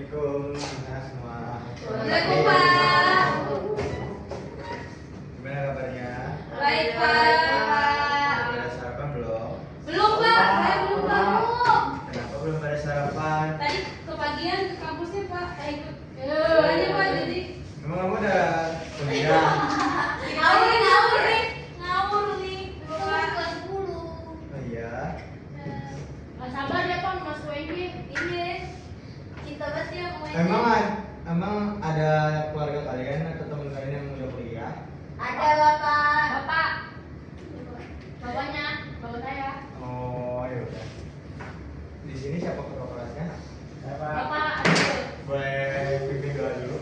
Assalamualaikum semua. Waalaikumsalam, Pak. Gimana kabarnya? Baik, Pak. Udah sarapan belum? Belum, Pak. Saya belum bangun. Kenapa belum pada sarapan? Tadi kepagian ke kampusnya, Pak. Saya ikut aja, Pak. Jadi Emang kamu udah kuliah? ngawur nih, Pak. Kelas 10. Oh iya. Nggak sabar ya, Pak, Mas WG. Ini Cinta banget ya mau Emang ada keluarga kalian atau teman kalian yang udah kuliah? Ada bapak. Bapak. Bapaknya, bapak saya. Oh ya udah. Di sini siapa ketua kelasnya? Bapak, aduh. Boleh pimpin doa dulu.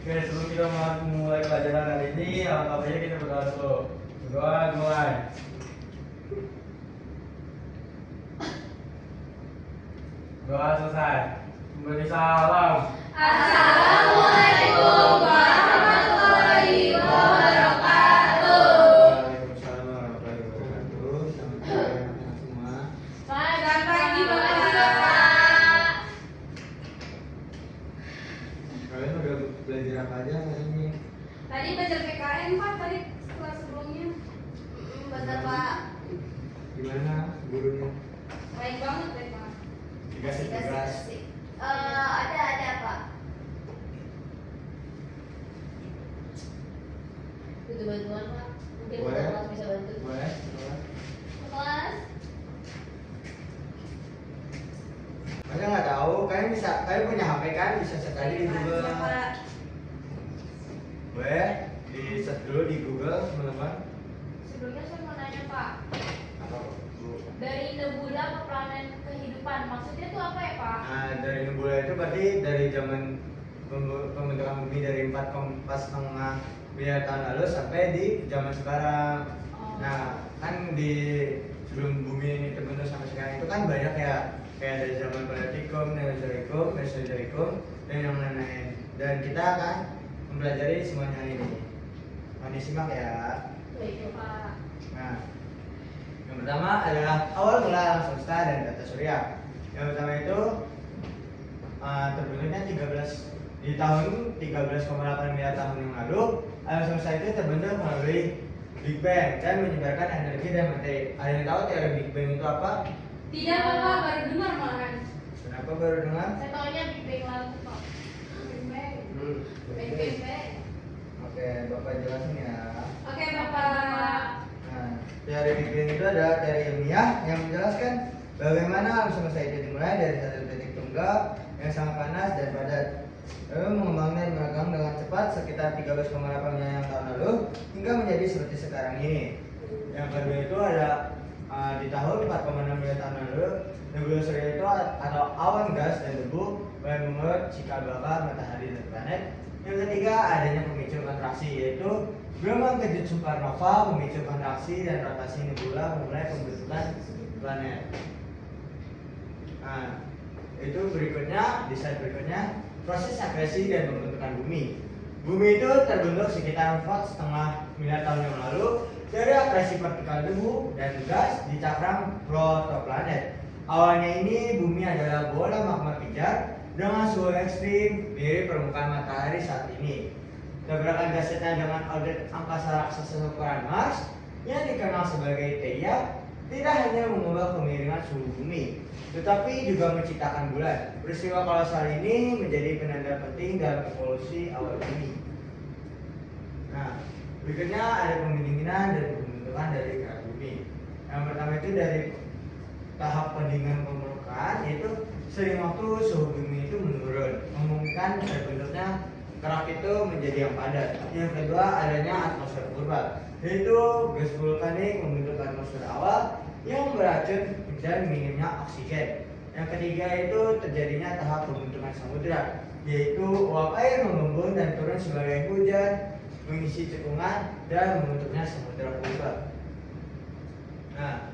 Oke, sebelum kita mulai pelajaran hari ini, alangkah baiknya kita berdoa dulu. Berdoa mulai. Doa selesai. Memberi salam. Assalamualaikum warahmatullahi wabarakatuh. Waalaikumsalam warahmatullahi wabarakatuh. Selamat pagi anak-anak semua. Selamat pagi, Bapak. Kalian udah belajar apa aja hari ini? Tadi belajar PKN, Pak, tadi kelas sebelumnya. Bener pak. Gimana gurunya? Baik banget deh, Pak. Dikasih tugas. Ada pak. Butuh bantuan pak. Mungkin Boleh. kelas bisa bantu. Boleh? Kelas. Masa nggak tahu? Kalian punya HP kan? Bisa sekali di Google. Iya, Pak. Boleh? Di search dulu di Google, teman-teman. Sebelumnya saya mau nanya, Pak. Apa Bu? Dari nebula ke planet kehidupan, maksudnya itu apa ya, Pak? Nah, dari nebula itu berarti dari zaman pembentukan bumi dari 4,5 miliar tahun lalu sampai di zaman sekarang. Oh. Nah, kan di sebelum bumi ini terbentuk sampai sekarang itu kan banyak ya, kayak dari zaman Paleolitikum, Mesozoikum, dan yang lain-lain. Dan kita akan mempelajari semuanya ini. Mau disimak ya. Baik, Pak. Nah, yang pertama adalah awal mula alam semesta dan tata surya. Yang pertama itu terbentuknya di tahun 13,8 miliar tahun yang lalu. Alam semesta itu terbentuk melalui Big Bang dan menyebarkan energi dan materi. Ada yang tahu teori Big Bang itu apa? Tidak, Bapak, baru dengar malahan. Kenapa baru dengar? Saya taunya Big Bang lalu, Pak. Big Bang. Big Bang. Oke, Bapak jelasin ya. Oke, Bapak. Nah, teori Big Bang itu adalah teori ilmiah yang menjelaskan bagaimana alam semesta itu dimulai dari satu titik tunggal yang sangat panas dan padat, lalu mengembang dan berkembang dengan cepat sekitar 13,8 miliar tahun lalu hingga menjadi seperti sekarang ini. Yang kedua itu ada di tahun 4,6 miliar tahun lalu, nebula surya itu atau awan gas dan debu mulai menguap cikal bakal matahari dan planet. Yang ketiga adanya pemicu kontraksi, yaitu gelombang kejut supernova memicu kontraksi dan rotasi nebula memulai pembentukan planet. Nah, itu berikutnya, di slide berikutnya, proses akresi dan pembentukan bumi. Bumi itu terbentuk sekitar 4,5 miliar tahun yang lalu dari akresi partikel debu dan gas di cakram protoplanet. Awalnya ini bumi adalah bola magma pijar dengan suhu ekstrim mirip permukaan matahari saat ini. Tabrakan gasnya dengan orbit angkasa raksasa ukuran Mars yang dikenal sebagai Theia tidak hanya mengubah kemiringan suhu bumi, tetapi juga menciptakan bulan. Peristiwa kolosal ini menjadi penanda penting dalam evolusi awal bumi. Nah, berikutnya ada pendinginan dan pembentukan dari kerak bumi. Yang pertama itu dari tahap pendinginan permukaan, yaitu sering waktu suhu bumi itu menurun, memungkinkan terbentuknya kerak itu menjadi yang padat. Yang kedua adanya atmosfer purba, yaitu gas vulkanik membentuk atmosfer awal yang beracun dan minimnya oksigen. Yang ketiga itu terjadinya tahap pembentukan samudra, yaitu uap air mengembun dan turun sebagai hujan, mengisi cekungan dan membentuknya samudra purba. Nah,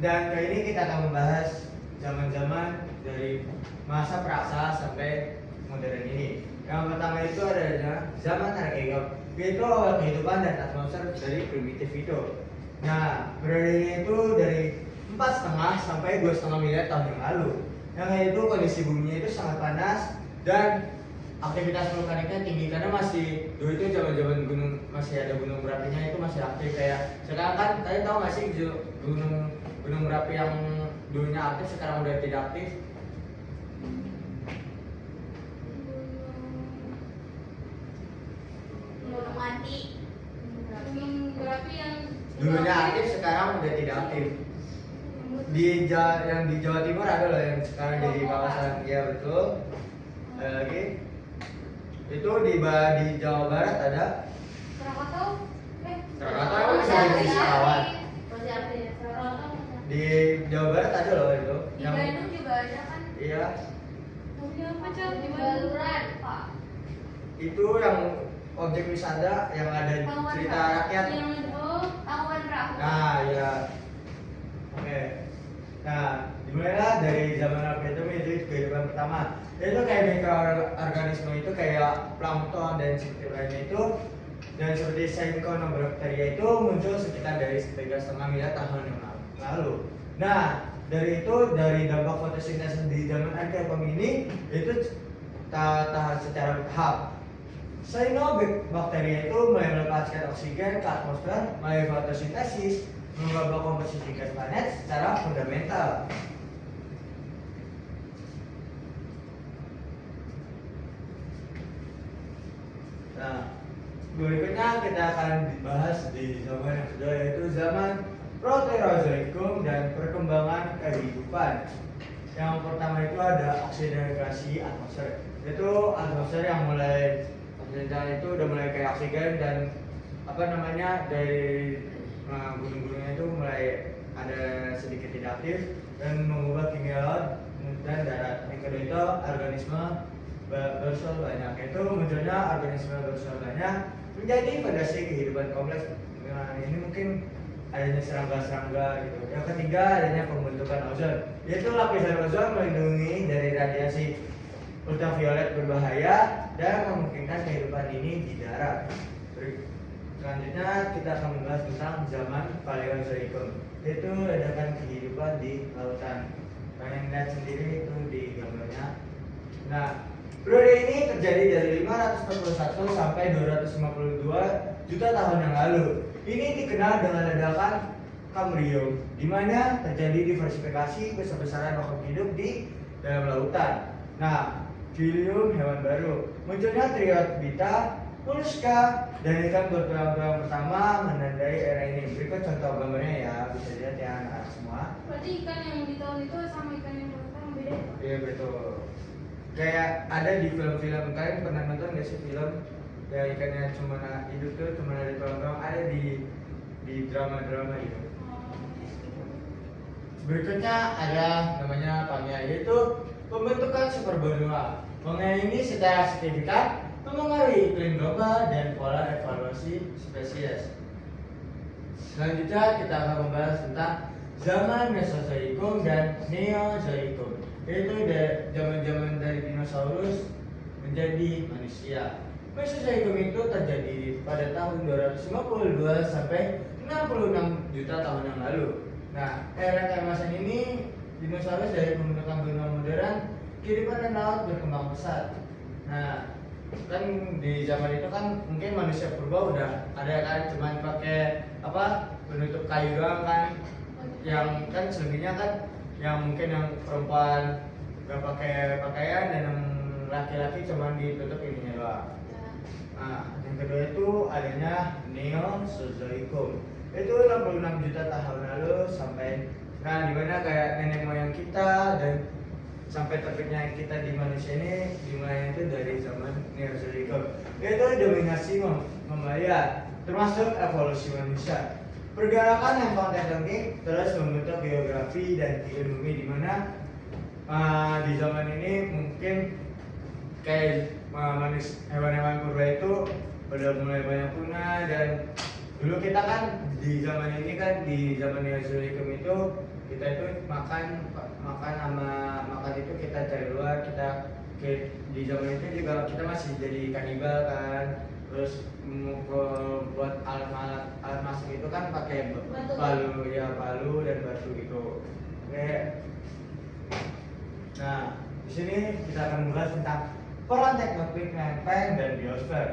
dan kali ini kita akan membahas zaman-zaman dari masa praksasa sampai modern ini. Yang pertama itu adalah zaman arkeolog, yaitu awal kehidupan dan atmosfer dari primitif itu. Nah, periodenya itu dari 4,5 sampai 2,5 miliar tahun yang lalu. yang itu kondisi buminya itu sangat panas dan aktivitas vulkaniknya tinggi karena masih dulu itu zaman gunung masih ada gunung berapinya itu masih aktif. Kayak sekarang kan kalian tahu nggak sih gunung berapi yang dulunya aktif sekarang udah tidak aktif? Gunung mati. Gunung berapi yang Dulunya aktif sekarang udah tidak aktif. Yang di Jawa Timur ada loh yang sekarang jadi kawasan, ya betul. Ada lagi itu di Jawa Barat ada Krakatau. Krakatau bisa jadi wisatawan. Masih aktif. Krakatau. Di Jawa Barat ada loh itu Di Bandung juga ada kan? iya Punya apa Cel? Di Baluran, Pak. itu yang objek wisata yang ada Pawon cerita Perahu. rakyat. Yang Pawon Perahu. Nah ya oke. Nah dimulailah dari zaman Alketum itu kehidupan pertama. Itu kayak mikroorganisme itu kayak plankton dan seperti lainnya itu, dan seperti Cyanobacteria itu muncul sekitar dari 3,5 miliar tahun yang lalu. Nah dari dampak fotosintesis di zaman Alketum ini itu tahap secara bertahap. Cyanobacteria itu mulai melepaskan oksigen ke atmosfer melalui fotosintesis, mengubah komposisi gas planet secara fundamental. Nah, berikutnya kita akan dibahas di zaman yang kedua, yaitu zaman Proterozoikum dan perkembangan kehidupan. Yang pertama itu ada oksigenasi atmosfer. Itu atmosfer yang mulai oksigen itu udah mulai kayak oksigen dan dari gunung-gunungnya itu mulai ada sedikit tidak aktif dan mengubah kimia laut dan darat. Yang kedua itu organisme bersel banyak. Itu munculnya organisme bersel banyak menjadi fondasi kehidupan kompleks. Nah, ini mungkin adanya serangga-serangga gitu. Yang ketiga adanya pembentukan ozon, yaitu lapisan ozon melindungi dari radiasi ultraviolet berbahaya dan memungkinkan kehidupan ini di darat. Selanjutnya kita akan membahas tentang zaman Paleozoikum, yaitu ledakan kehidupan di lautan. Kalian lihat sendiri itu di gambarnya. Nah, periode ini terjadi dari 541 sampai 252 juta tahun yang lalu. Ini dikenal dengan ledakan Kambrium, di mana terjadi diversifikasi besar-besaran makhluk hidup di dalam lautan. Nah, Filium hewan baru, munculnya Triotbita, Molluska, dan ikan bertulang-tulang pertama menandai era ini. Berikut contoh gambarnya ya, bisa lihat ya anak-anak semua. Berarti ikan yang di tahun itu sama ikan yang sekarang beda ya? Iya betul. Kayak ada di film-film, kalian pernah nonton nggak sih film yang ikannya cuma hidup tuh cuma ada tulang-tulang, ada di drama-drama gitu. Berikutnya ada namanya Pangea, yaitu pembentukan superbenua. Pangea ini secara signifikan mempengaruhi iklim global dan pola evolusi spesies. Selanjutnya kita akan membahas tentang zaman Mesozoikum dan Neozoikum, yaitu zaman-zaman dari dinosaurus menjadi manusia. Mesozoikum itu terjadi pada tahun 252 sampai 66 juta tahun yang lalu. Nah, era keemasan ini dinosaurus dari pembentukan benua modern, kehidupan dan laut berkembang pesat. Nah, kan di zaman itu kan mungkin manusia purba udah ada kan, cuman pakai penutup kayu doang kan, yang kan selebihnya kan yang mungkin yang perempuan nggak pakai pakaian dan yang laki-laki cuman ditutup ininya doang. Nah, yang kedua itu adanya Neozoikum, itu 66 juta tahun lalu sampai di mana kayak nenek moyang kita dan sampai terbitnya kita di manusia ini dimulai itu dari zaman Neozoikum, yaitu dominasi Mamalia termasuk evolusi manusia. Pergerakan yang tektonik terus membentuk geografi dan iklim bumi, di mana di zaman ini mungkin kayak hewan-hewan purba itu udah mulai banyak punah. Dan dulu kita kan di zaman ini kan di zaman Neozoikum itu kita itu makan itu kita cari luar, di zaman itu juga kita masih jadi kanibal kan. Terus buat alat masak itu kan pakai palu dan batu gitu. Oke. Nah, di sini kita akan membahas tentang peran tektonik lempeng dan biosfer.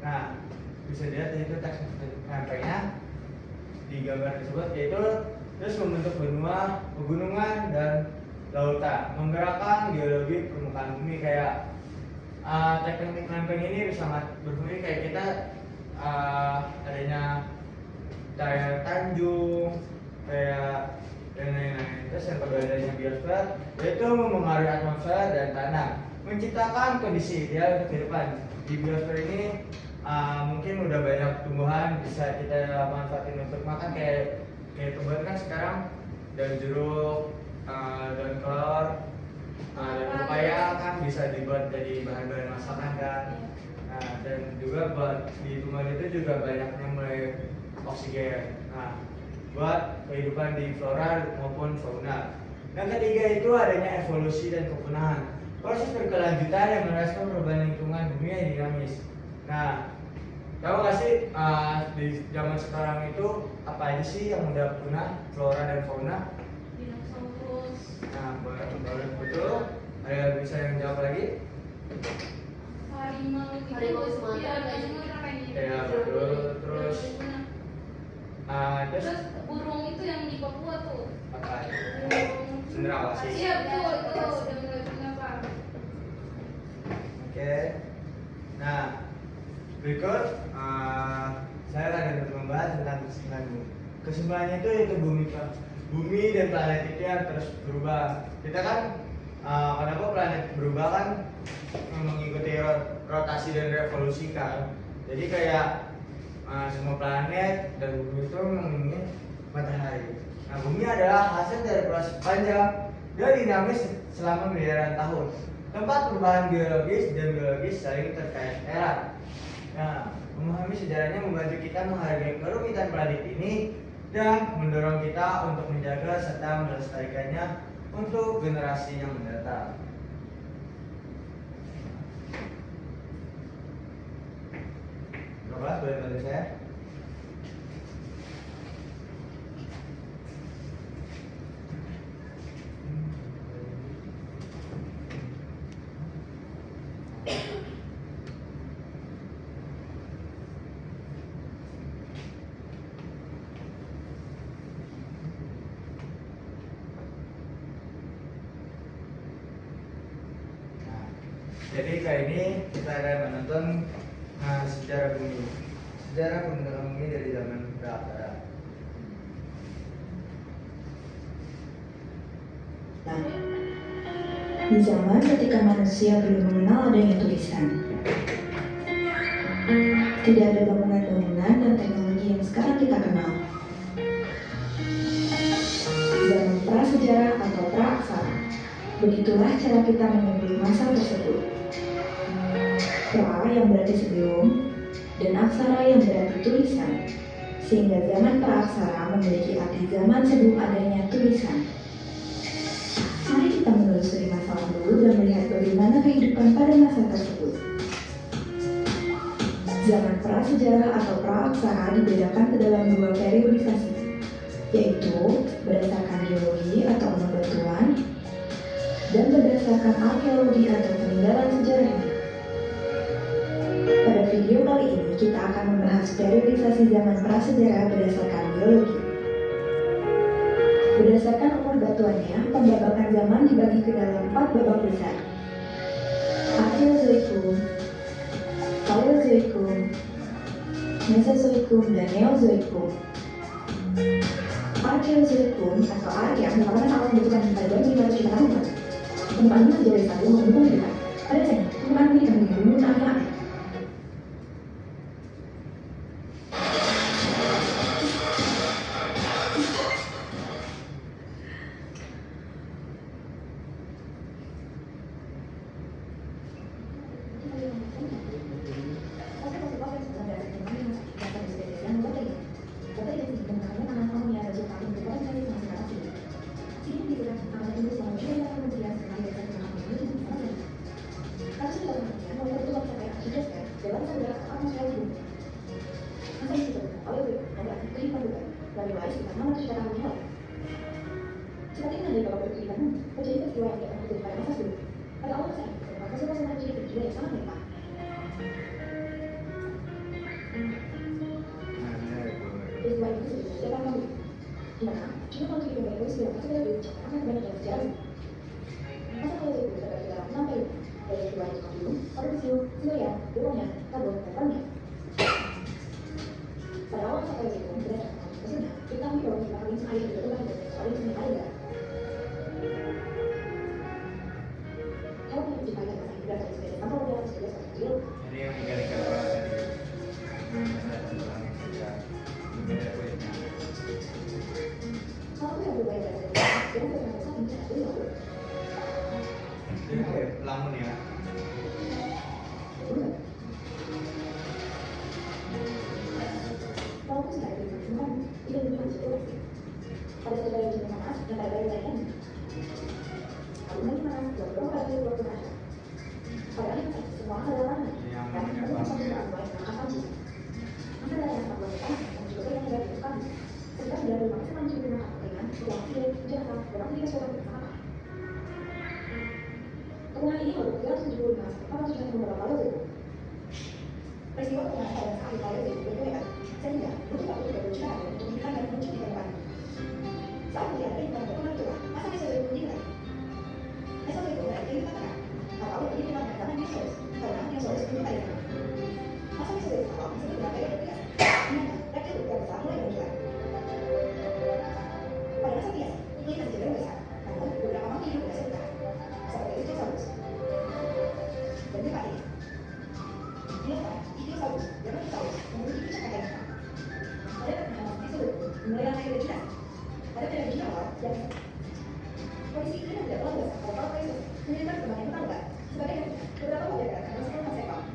Nah, bisa dilihat yaitu tektonik lempengnya di gambar tersebut, yaitu terus membentuk benua, pegunungan dan lautan, menggerakkan geologi permukaan bumi. Kayak tektonik lempeng ini sangat berfungsi kayak kita adanya daerah Tanjung kayak dan lain-lain. Terus yang kedua adanya biosfer, yaitu mempengaruhi atmosfer dan tanah, menciptakan kondisi ideal untuk kehidupan. Di biosfer ini mungkin udah banyak tumbuhan bisa kita manfaatin untuk makan, kayak tumbuhan kan sekarang daun jeruk, daun kelor, dan pepaya kan bisa dibuat jadi bahan-bahan masakan kan. Nah, dan juga buat di tumbuhan itu juga banyaknya mulai oksigen. Nah, buat kehidupan di flora maupun fauna. Yang ketiga itu adanya evolusi dan kepunahan, proses berkelanjutan yang merasakan perubahan lingkungan bumi yang dinamis. Nah, tahu nggak sih di zaman sekarang itu apa aja sih yang udah punah flora dan fauna? Dinosaurus. Nah, betul. Ada yang bisa yang jawab lagi? Harimau itu. Harimau Sumatera Iya, nggak sih? harimau apa ini? Ya betul. Terus Terus burung itu yang di Papua tuh. apa? Burung. Cendrawasih. Iya betul itu. Udah mulai punya apa? Oke. Nah, berikut saya akan membahas tentang kesimpulan bumi. Kesimpulannya itu yaitu bumi dan planet itu yang terus berubah. Kita kan kenapa planet berubah kan mengikuti rotasi dan revolusi kan. Jadi kayak semua planet dan bumi itu mengelilingi matahari. Nah, bumi adalah hasil dari proses panjang dan dinamis selama miliaran tahun. Tempat perubahan biologis dan biologis saling terkait erat. Nah, memahami sejarahnya membantu kita menghargai kerumitan planet ini dan mendorong kita untuk menjaga serta melestarikannya untuk generasi yang mendatang. Bapak, boleh bantu saya? Jadi kali ini kita akan menonton sejarah bumi, sejarah pembentukan bumi dari zaman praakara. Di zaman ketika manusia belum mengenal adanya tulisan, tidak ada bangunan-bangunan dan teknologi yang sekarang kita kenal. Zaman prasejarah atau praaksara, begitulah cara kita menyebut masa tersebut. Pra yang berarti sebelum, dan aksara yang berarti tulisan, sehingga zaman praaksara memiliki arti zaman sebelum adanya tulisan. Mari kita menelusuri masa lalu dan melihat bagaimana kehidupan pada masa tersebut. Zaman prasejarah atau praaksara dibedakan ke dalam dua periodisasi, yaitu berdasarkan geologi atau bebatuan dan berdasarkan arkeologi atau peninggalan sejarahnya. Pada video kali ini kita akan membahas periodisasi zaman prasejarah berdasarkan geologi. Berdasarkan umur batuannya, pembabakan zaman dibagi ke dalam 4 babak besar: Archeozoikum, Paleozoikum, Mesozoikum, dan Neozoikum. Archeozoikum atau Archean merupakan awal pembentukan pada 2500 juta tahun lalu. Permukaan bumi sejauh dari satu mendukung kehidupan. Pada dasarnya, permukaan bumi akan menjadi gunung api. Seperti ini dari Bapak Ibu, terjadi peristiwa yang tidak terjadi pada masa sebelum. Pada awal masa ini, fosil yang menjadi bentuk yang sangat melimpah. Peristiwa itu sebetulnya tidak akan mengubah. Di mana jumlah makhluk hidup yang egois dalam fase periode akan banyak dalam sejarah bumi. Masa periode itu terbagi dalam 6 periode, yaitu periode Kambrium, Ordovisium, Silurian, Devonian, Karbon, dan Permian. Pada awal masa periode itu, berdasarkan analisis fosilnya, diketahui bahwa jumlah alinsum air ditentukan dari alinsum yang ada di darat. Hewan yang menciptakan masa ini berasal dari spesies Anthropodon sebagai spesies kecil. Ini yang tiga tadi. Saya ulangi saja. Berbeda kulitnya. Salah satu yang berbeda dari spesies yang berasal dari samping dan dari laut. Ini kayak lamun ya. Betul. Walaupun sebenarnya ditemukan tidak menunjukkan situasi. Pada satu dari jenis sama dan pada dari lainnya. Alunan di mana beberapa pada dari waktu masa. Pada akhirnya semua hal adalah mana? Dan menemukan satu orang lain yang akan panci. Masa dari yang tak boleh dan juga yang tidak ditemukan. Sedang dari maksimal mencuri rumah dengan uang tidak jahat dalam tiga seorang bersama. Kemudian ini baru 375 sampai 400 beberapa lalu itu. Peristiwa kemudian pada saat lalu itu berbeda, sehingga butuh waktu 30 juta tahun untuk menghilangkan dan muncul di depan. Saat melihat kehidupan berkembang tua, masa Mesozoikum dimulai. Mesozoikum berarti dikatakan atau lebih dikenal dengan nama Dinosaurus, karena Dinosaurus belum ada. Masa Mesozoikum awal masih dikenal dari Eurasia, di mana reptil ukuran besar mulai bermunculan. Pada masa biasa, ini masih jauh besar, namun beberapa makhluk hidup berhasil bertahan, seperti Ichthyosaurus. Dan tempat ini, Ichthyosaurus dan Brontosaurus memiliki percakapan yang sama. Pada perkembangan Mesozoikum mulai ramai dari Jurassic. Pada periode Jura awal, yang kondisi ini tidak terlalu besar pada para Paleozoikum menyebabkan perkembangan ketahuan. Sebagai contohnya, beberapa model gerakan masih belum masih paham.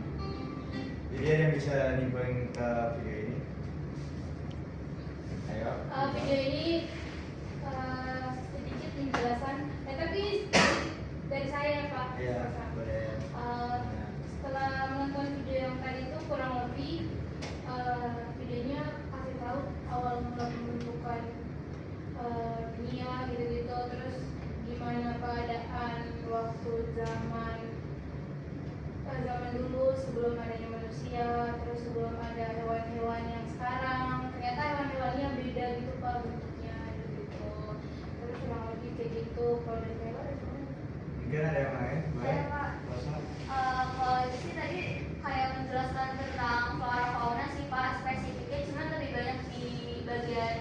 Jadi ada yang bisa nimpulin ke video ini. Ayo. Video ini sedikit penjelasan, tapi dari saya ya Pak. Iya, boleh. Setelah menonton video yang tadi itu kurang lebih videonya kasih tahu awal mula pembentukan dunia gitu-gitu, terus gimana keadaan waktu zaman dulu sebelum adanya manusia, terus sebelum ada hewan-hewan yang sekarang ternyata hewan-hewannya beda gitu Pak bentuknya gitu. Terus kurang lebih kayak gitu. Kalau dari hewan Mungkin ada yang lain? Boleh? Saya, Pak. Kosong. Kalau itu sih tadi kayak menjelaskan tentang flora fauna sih Pak, spesifiknya cuma lebih banyak di bagian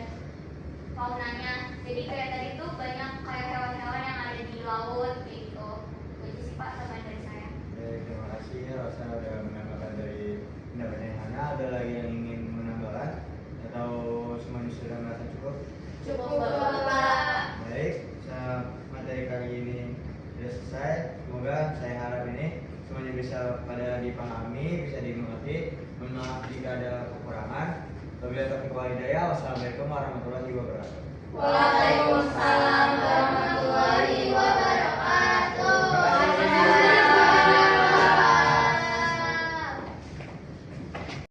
faunanya. Jadi kayak tadi tuh banyak kayak hewan-hewan yang ada di laut gitu. Itu sih Pak tambahan dari saya. Baik, terima kasih ya Rosa udah menambahkan dari pendapatnya Hana. Ada lagi yang ingin menambahkan? Atau semuanya sudah merasa cukup? Cukup Pak. Baik, materi kali ini sudah selesai. Semoga saya harap ini semuanya bisa pada dipahami, bisa dimengerti. Mohon maaf jika ada kekurangan. Wabillahi taufiq wal hidayah. Wassalamualaikum warahmatullahi wabarakatuh. Waalaikumsalam.